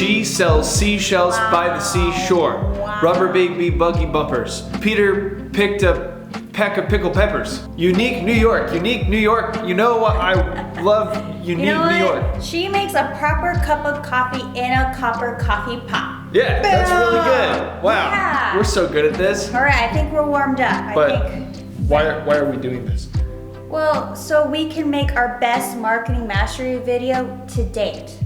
She sells seashells by the seashore. Wow. Rubber baby buggy bumpers. Peter picked a peck of pickled peppers. Unique New York, unique New York. You know what? I love unique You know what? New York. She makes a proper cup of coffee in a copper coffee pot. Yeah, that's really good. Wow, Yeah. we're so good at this. All right, I think we're warmed up. But I think. why are we doing this? Well, so we can make our best marketing mastery video to date.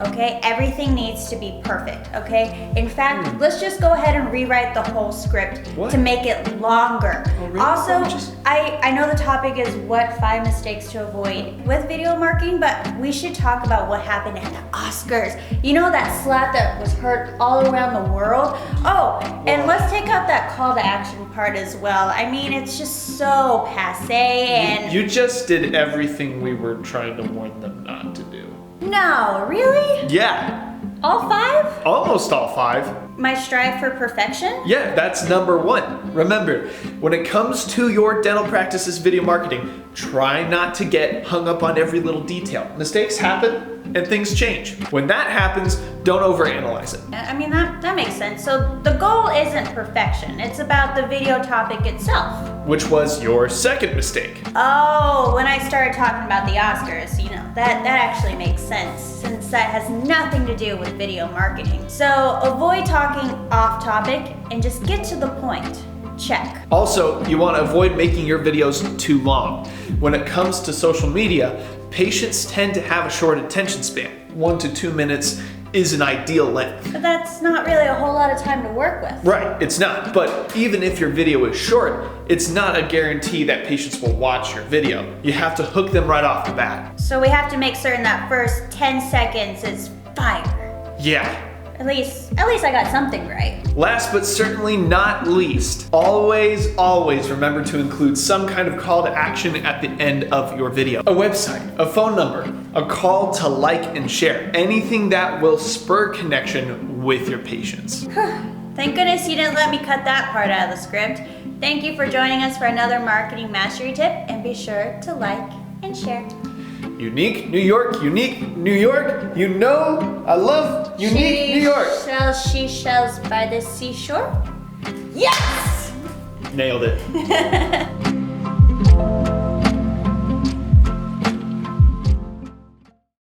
Okay, everything needs to be perfect, okay? In fact, let's just go ahead and rewrite the whole script What? to make it longer. Oh, really? Also, Oh, just- I know the topic is what 5 mistakes to avoid with video marketing, but we should talk about what happened at the Oscars. You know that slap that was heard all around the world? Oh, and let's take out that call to action part as well. I mean, it's just so passé and... You just did everything we were trying to warn them not to do. No, really? Yeah, All 5? almost all 5. My strive for perfection? Yeah, that's number 1. Remember, when it comes to your dental practice's video marketing, try not to get hung up on every little detail. Mistakes happen and things change. When that happens, don't overanalyze it. I mean, that makes sense. So the goal isn't perfection. It's about the video topic itself. Which was your second mistake. Oh, when I started talking about the Oscars, you know, that actually makes sense since that has nothing to do with video marketing. So avoid talking off topic and just get to the point. Check. Also, you want to avoid making your videos too long. When it comes to social media, patients tend to have a short attention span. 1 to 2 minutes is an ideal length. But that's not really a whole lot of time to work with. Right, it's not. But even if your video is short, it's not a guarantee that patients will watch your video. You have to hook them right off the bat. So we have to make certain that first 10 seconds is fire. Yeah. At least I got something right. Last but certainly not least, always remember to include some kind of call to action at the end of your video. A website, a phone number, a call to like and share. Anything that will spur connection with your patients. Thank goodness you didn't let me cut that part out of the script. Thank you for joining us for another marketing mastery tip, and be sure to like and share. Unique New York, unique New York. You know I love unique New York. She shells by the seashore? Yes! Nailed it.